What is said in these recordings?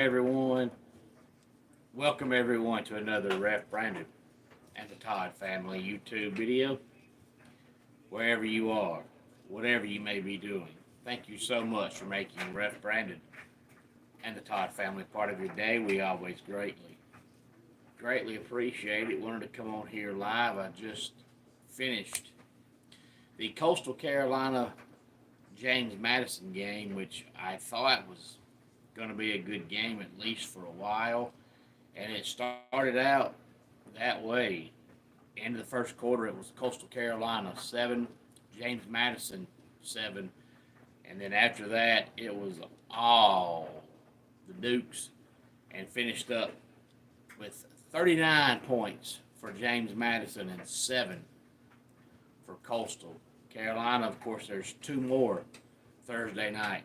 everyone. Welcome everyone to another Ref Brandon and the Todd Family YouTube video. Wherever you are, whatever you may be doing, thank you so much for making Ref Brandon and the Todd Family part of your day. We always greatly appreciate it. Wanted to come on here live. I just finished the Coastal Carolina James Madison game, which I thought was going to be a good game at least for a while, and it started out that way. End of the first quarter, it was Coastal Carolina 7, James Madison 7, and then after that, it was all the Dukes, and finished up with 39 points for James Madison and 7 for Coastal Carolina. Of course, there's two more Thursday night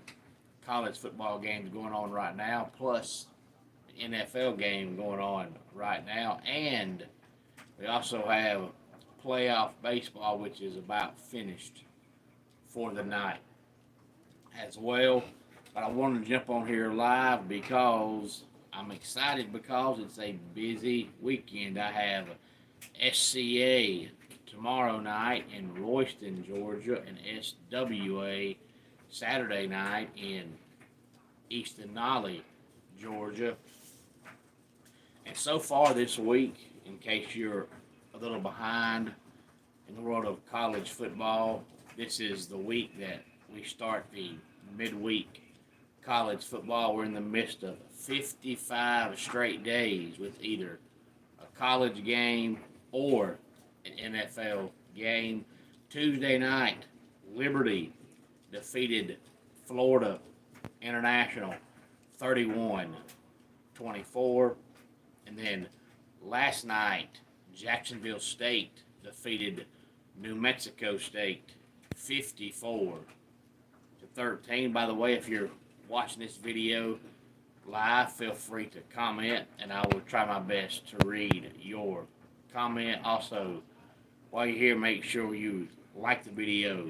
college football games going on right now, plus the NFL game going on right now, and we also have playoff baseball, which is about finished for the night as well. But I wanted to jump on here live because I'm excited because it's a busy weekend. I have SCA tomorrow night in Royston, Georgia, and SWA Saturday night in Easton Nolly, Georgia. And so far this week, in case you're a little behind in the world of college football, this is the week that we start the midweek college football. We're in the midst of 55 straight days with either a college game or an NFL game. Tuesday night, Liberty defeated Florida International 31-24. And then last night, Jacksonville State defeated New Mexico State 54-13. By the way, if you're watching this video live, feel free to comment, and I will try my best to read your comment. Also, while you're here, make sure you like the video,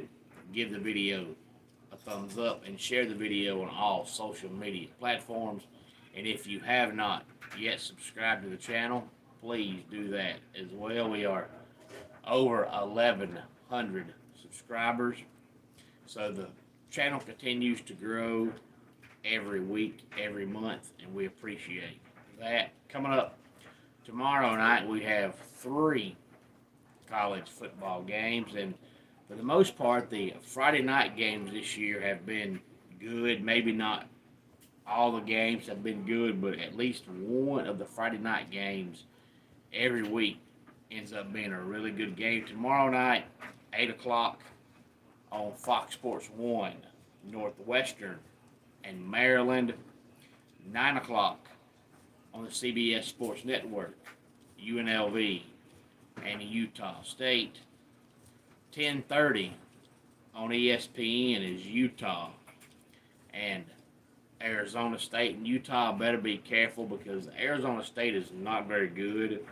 give the video a thumbs up, and share the video on all social media platforms. And if you have not yet subscribed to the channel, please do that as well. We are over 1,100 subscribers, so the channel continues to grow every week, every month, and we appreciate that. Coming up tomorrow night, we have 3 college football games, and for the most part, the Friday night games this year have been good. Maybe not all the games have been good, but at least one of the Friday night games every week ends up being a really good game. Tomorrow night, 8 o'clock on Fox Sports 1, Northwestern and Maryland. 9 o'clock on the CBS Sports Network, UNLV and Utah State. 10:30 on ESPN is Utah and Arizona State. And Utah better be careful because Arizona State is not very good,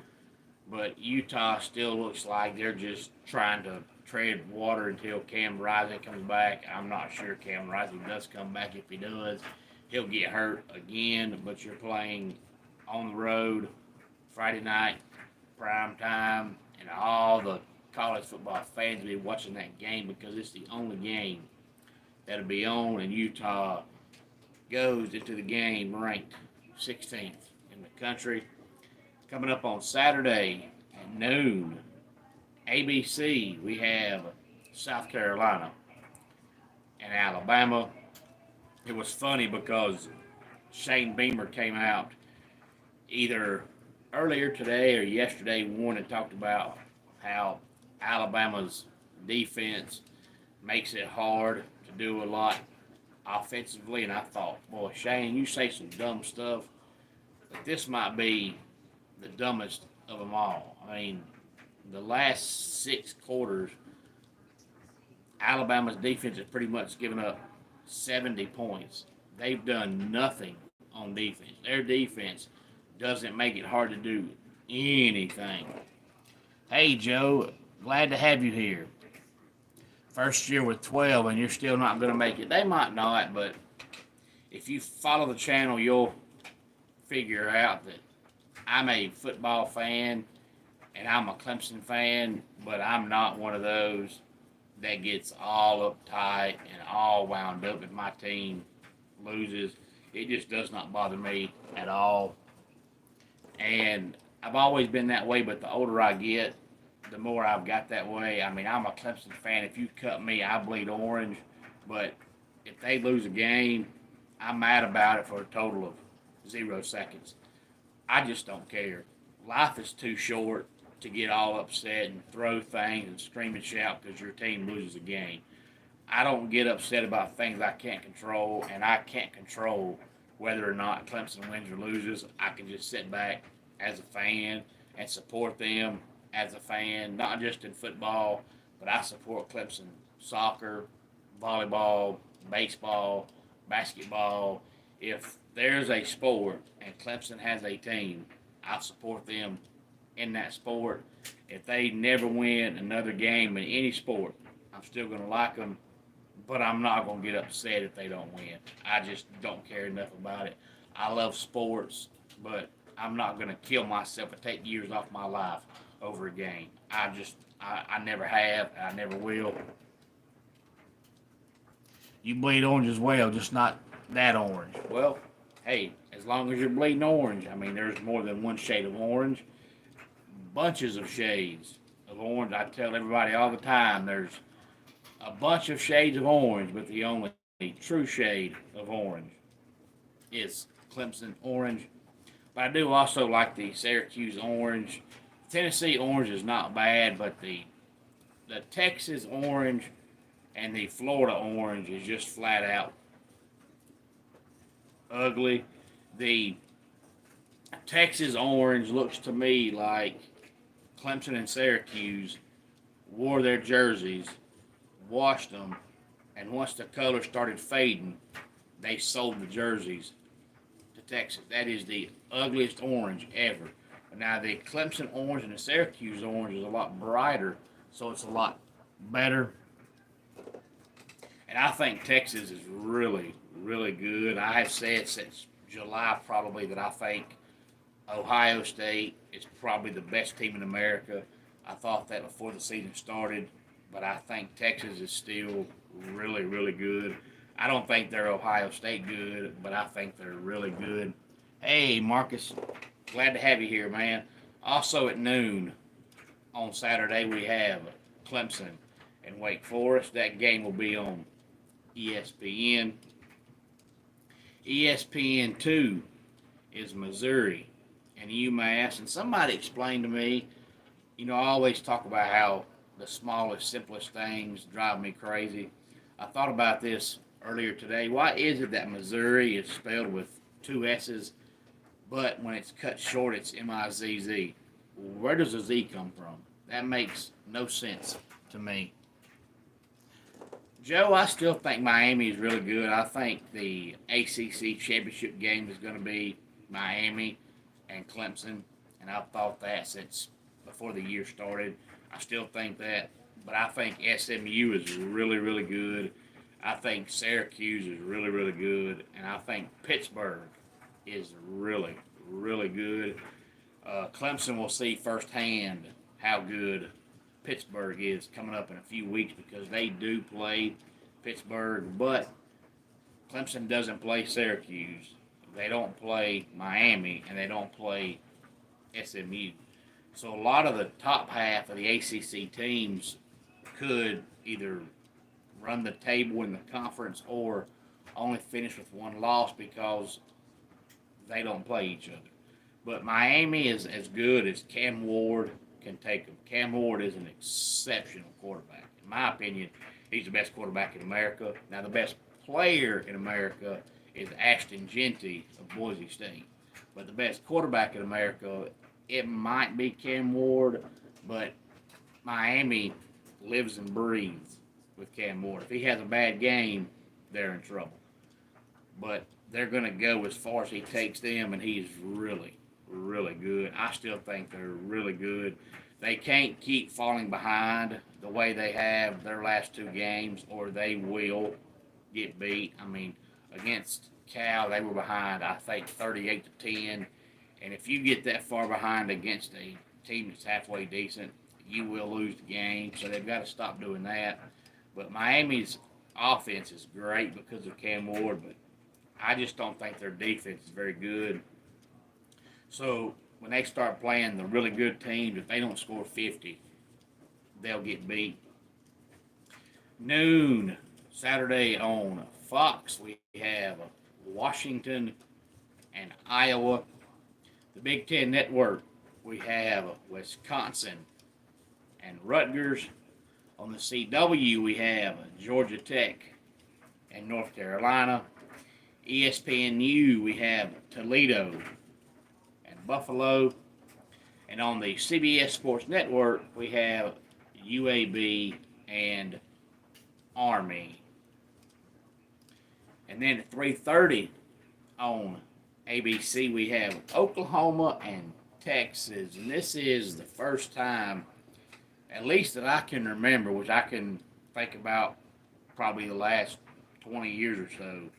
but Utah still looks like they're just trying to tread water until Cam Rising comes back. I'm not sure Cam Rising does come back. If he does, he'll get hurt again. But you're playing on the road Friday night, prime time, and all the college football fans will be watching that game because it's the only game that'll be on, and Utah goes into the game ranked 16th in the country. Coming up on Saturday at noon, ABC, we have South Carolina and Alabama. It was funny because Shane Beamer came out either earlier today or yesterday morning and talked about how Alabama's defense makes it hard to do a lot offensively, and I thought, boy, Shane, you say some dumb stuff, but this might be the dumbest of them all. I mean, the last 6 quarters, Alabama's defense has pretty much given up 70 points. They've done nothing on defense. Their defense doesn't make it hard to do anything. Hey, Joe, glad to have you here. First year with 12 and you're still not going to make it. They might not, but if you follow the channel, you'll figure out that I'm a football fan and I'm a Clemson fan, but I'm not one of those that gets all uptight and all wound up if my team loses. It just does not bother me at all. And I've always been that way, but the older I get, the more I've got that way. I mean, I'm a Clemson fan. If you cut me, I bleed orange. But if they lose a game, I'm mad about it for a total of 0 seconds. I just don't care. Life is too short to get all upset and throw things and scream and shout because your team loses a game. I don't get upset about things I can't control, and I can't control whether or not Clemson wins or loses. I can just sit back as a fan and support them as a fan, not just in football, but I support Clemson soccer, volleyball, baseball, basketball. If there's a sport and Clemson has a team, I support them in that sport. If they never win another game in any sport, I'm still going to like them, but I'm not going to get upset if they don't win. I just don't care enough about it. I love sports, but I'm not going to kill myself and take years off my life over a game. I never have, I never will. You bleed orange as well, just not that orange. Well, hey, as long as you're bleeding orange, I mean, there's more than one shade of orange. Bunches of shades of orange. I tell everybody all the time, there's a bunch of shades of orange, but the only true shade of orange is Clemson orange. But I do also like the Syracuse orange. Tennessee orange is not bad, but the Texas orange and the Florida orange is just flat out ugly. The Texas orange looks to me like Clemson and Syracuse wore their jerseys, washed them, and once the color started fading, they sold the jerseys to Texas. That is the ugliest orange ever. Now the Clemson orange and the Syracuse orange is a lot brighter, so it's a lot better. And I think Texas is really, really good. I have said since July probably that I think Ohio State is probably the best team in America. I thought that before the season started, but I think Texas is still really, really good. I don't think they're Ohio State good, but I think they're really good. Hey, Marcus, glad to have you here, man. Also at noon on Saturday, we have Clemson and Wake Forest. That game will be on ESPN. ESPN2 is Missouri and UMass. And somebody explained to me, I always talk about how the smallest, simplest things drive me crazy. I thought about this earlier today. Why is it that Missouri is spelled with two S's, but when it's cut short, it's M-I-Z-Z? Where does the Z come from? That makes no sense to me. Joe, I still think Miami is really good. I think the ACC championship game is going to be Miami and Clemson, and I've thought that since before the year started. I still think that, but I think SMU is really, really good. I think Syracuse is really, really good, and I think Pittsburgh is really, really good. Clemson will see firsthand how good Pittsburgh is coming up in a few weeks because they do play Pittsburgh, but Clemson doesn't play Syracuse. They don't play Miami, and they don't play SMU. So a lot of the top half of the ACC teams could either run the table in the conference or only finish with one loss because they don't play each other. But Miami is as good as Cam Ward can take them. Cam Ward is an exceptional quarterback. In my opinion, he's the best quarterback in America. Now, the best player in America is Ashton Genty of Boise State. But the best quarterback in America, it might be Cam Ward, but Miami lives and breathes with Cam Ward. If he has a bad game, they're in trouble. But they're going to go as far as he takes them, and he's really, really good. I still think they're really good. They can't keep falling behind the way they have their last two games, or they will get beat. I mean, against Cal, they were behind, I think, 38 to 10. And if you get that far behind against a team that's halfway decent, you will lose the game. So they've got to stop doing that. But Miami's offense is great because of Cam Ward, but I just don't think their defense is very good. So when they start playing the really good teams, if they don't score 50, they'll get beat. Noon, Saturday on Fox, we have Washington and Iowa. The Big Ten Network, we have Wisconsin and Rutgers. On the CW, we have Georgia Tech and North Carolina. ESPNU, we have Toledo and Buffalo. And on the CBS Sports Network, we have UAB and Army. And then at 3:30 on ABC, we have Oklahoma and Texas. And this is the first time, at least that I can remember, which I can think about probably the last 20 years or so,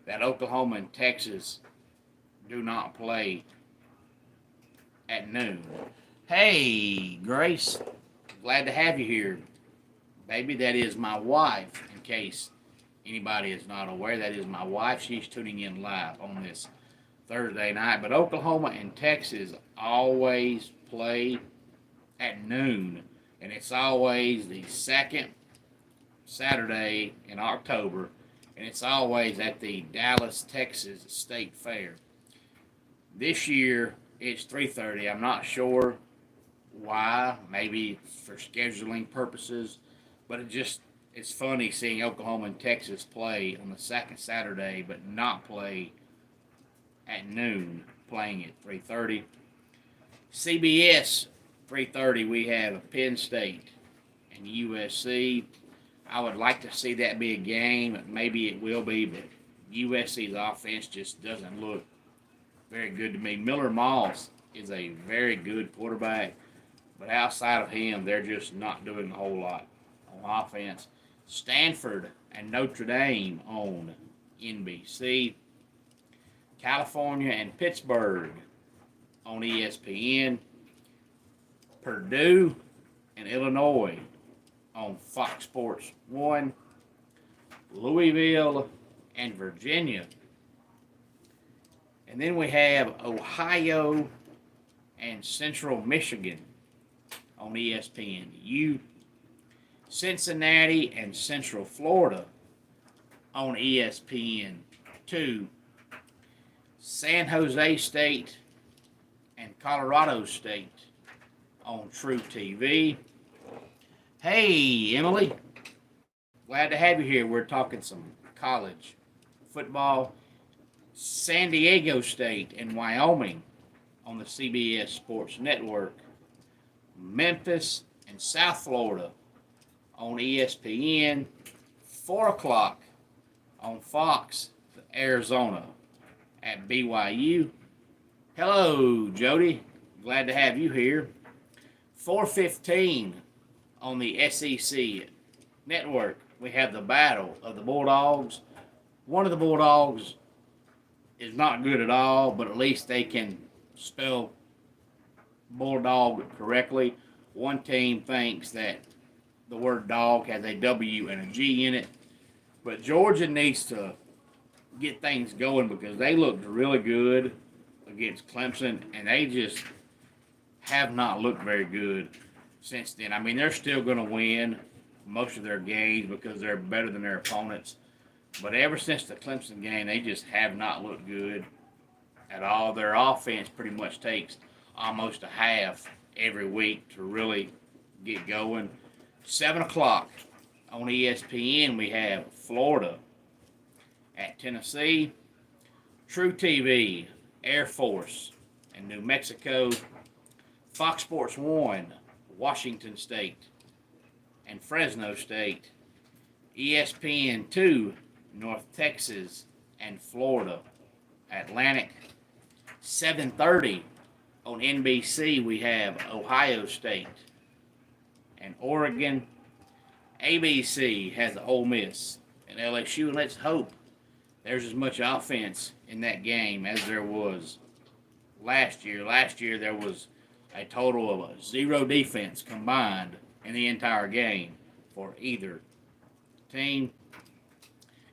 that Oklahoma and Texas do not play at noon. Hey, Grace, glad to have you here. Baby, that is my wife, in case anybody is not aware. That is my wife. She's tuning in live on this Thursday night. But Oklahoma and Texas always play at noon. And it's always the second Saturday in October. And it's always at the Dallas, Texas State Fair. This year, it's 3:30. I'm not sure why. Maybe for scheduling purposes. But it's funny seeing Oklahoma and Texas play on the second Saturday, but not play at noon, playing at 3:30. CBS, 3:30, we have Penn State and USC. I would like to see that be a game. Maybe it will be, but USC's offense just doesn't look very good to me. Miller Moss is a very good quarterback, but outside of him, they're just not doing a whole lot on offense. Stanford and Notre Dame on NBC. California and Pittsburgh on ESPN. Purdue and Illinois on Fox Sports 1. Louisville and Virginia. And then we have Ohio and Central Michigan on ESPNU. Cincinnati and Central Florida on ESPN2. San Jose State and Colorado State on True TV. Hey, Emily. Glad to have you here. We're talking some college football. San Diego State and Wyoming on the CBS Sports Network. Memphis and South Florida on ESPN. 4 o'clock on Fox, Arizona at BYU. Hello, Jody. Glad to have you here. 4:15 on the SEC Network. We have the Battle of the Bulldogs. One of the Bulldogs is not good at all, but at least they can spell Bulldog correctly. One team thinks that the word dog has a W and a G in it. But Georgia needs to get things going because they looked really good against Clemson, and they just have not looked very good since then. I mean, they're still going to win most of their games because they're better than their opponents. But ever since the Clemson game, they just have not looked good at all. Their offense pretty much takes almost a half every week to really get going. 7 o'clock on ESPN, we have Florida at Tennessee. True TV, Air Force, and New Mexico. Fox Sports 1, Washington State, and Fresno State. ESPN 2, North Texas, and Florida Atlantic. 7:30 on NBC, we have Ohio State and Oregon. ABC has Ole Miss and LSU, and let's hope there's as much offense in that game as there was last year. Last year there was a total of 0 defense combined in the entire game for either team.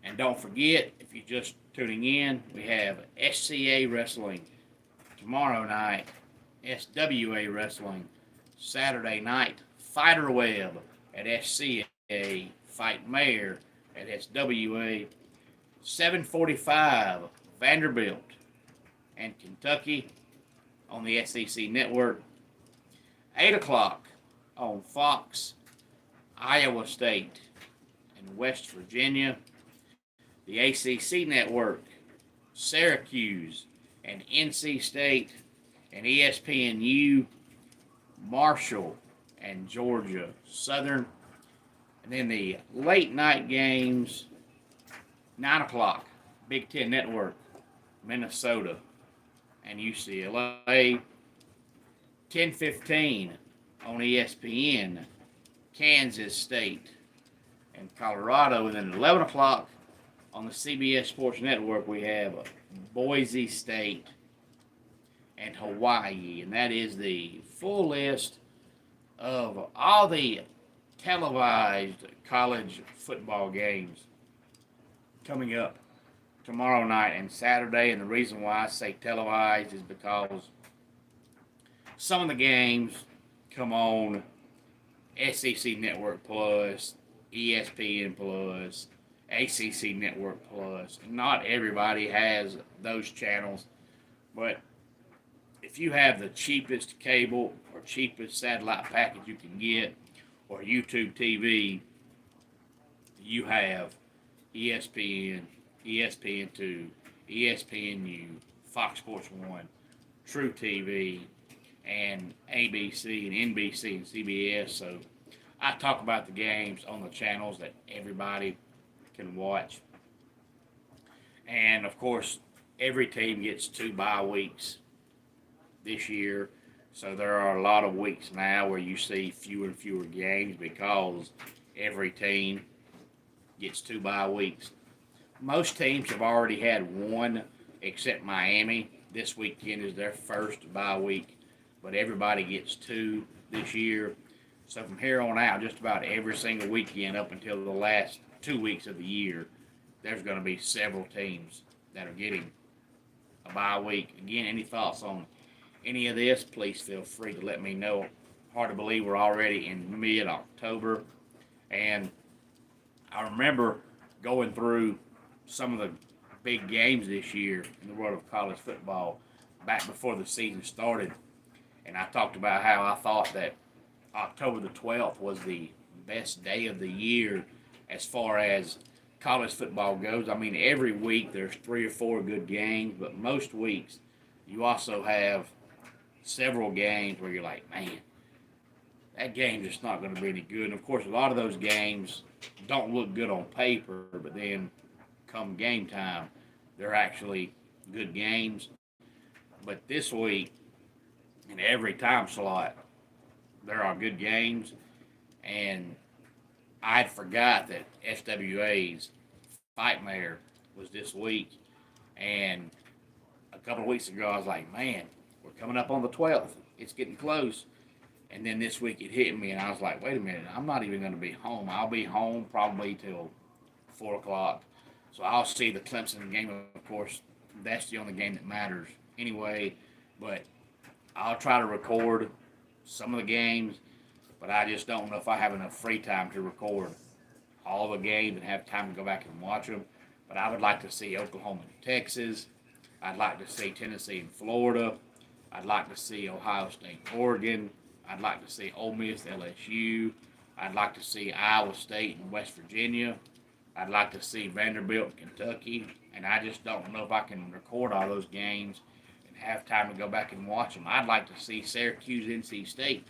And don't forget, if you're just tuning in, we have SCA Wrestling tomorrow night, SWA Wrestling Saturday night, Fighter Web at SCA, Fight Mayor at SWA, 7:45 Vanderbilt and Kentucky on the SEC Network, 8 o'clock on Fox, Iowa State and West Virginia, the ACC Network, Syracuse and NC State, and ESPNU, Marshall and Georgia Southern. And then the late night games, 9 o'clock, Big Ten Network, Minnesota and UCLA. 10:15 on ESPN, Kansas State and Colorado. And then 11 o'clock on the CBS Sports Network, we have Boise State and Hawaii. And that is the full list of all the televised college football games coming up tomorrow night and Saturday. And the reason why I say televised is because some of the games come on SEC Network Plus, ESPN Plus, ACC Network Plus. Not everybody has those channels, but if you have the cheapest cable or cheapest satellite package you can get, or YouTube TV, you have ESPN, ESPN2, ESPNU, Fox Sports 1, True TV, and ABC and NBC and CBS. So I talk about the games on the channels that everybody can watch. And of course, every team gets 2 bye weeks this year. So there are a lot of weeks now where you see fewer and fewer games because every team gets 2 bye weeks. Most teams have already had one, except Miami. This weekend is their first bye week, but everybody gets 2 this year. So from here on out, just about every single weekend up until the last 2 weeks of the year, there's going to be several teams that are getting a bye week. Again, any thoughts on any of this, please feel free to let me know. Hard to believe we're already in mid-October. And I remember going through some of the big games this year in the world of college football back before the season started. And I talked about how I thought that October the 12th was the best day of the year as far as college football goes. I mean, every week there's 3 or 4 good games, but most weeks you also have several games where you're like, man, that game's just not going to be any good. And of course, a lot of those games don't look good on paper, but then come game time, they're actually good games. But this week, in every time slot, there are good games. And I'd forgot that SWA's Fight Mayor was this week. And a couple of weeks ago, I was like, man, we're coming up on the 12th. It's getting close. And then this week it hit me, and I was like, wait a minute, I'm not even going to be home. I'll be home probably till 4 o'clock. So I'll see the Clemson game, of course. That's the only game that matters anyway. But I'll try to record some of the games, but I just don't know if I have enough free time to record all the games and have time to go back and watch them. But I would like to see Oklahoma and Texas. I'd like to see Tennessee and Florida. I'd like to see Ohio State and Oregon. I'd like to see Ole Miss, LSU. I'd like to see Iowa State and West Virginia. I'd like to see Vanderbilt and Kentucky. And I just don't know if I can record all those games and have time to go back and watch them. I'd like to see Syracuse, NC State,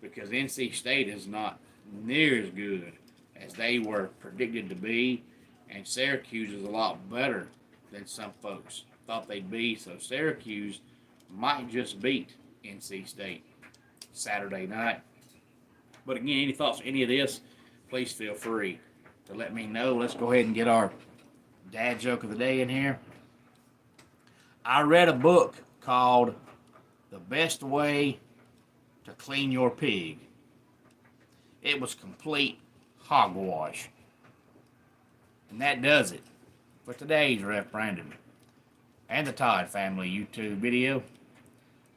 because NC State is not near as good as they were predicted to be. And Syracuse is a lot better than some folks thought they'd be. So Syracuse might just beat NC State Saturday night. But again, any thoughts on any of this, please feel free to let me know. Let's go ahead and get our dad joke of the day in here. I read a book called The Best Way to Clean Your Pig. It was complete hogwash. And that does it for today's Ref Brandon and the Todd Family YouTube video.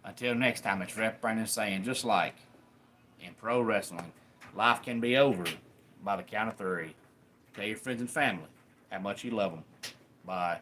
Until next time, it's Ref Brandon saying, just like in pro wrestling, life can be over by the count of 3. Tell your friends and family how much you love them. Bye.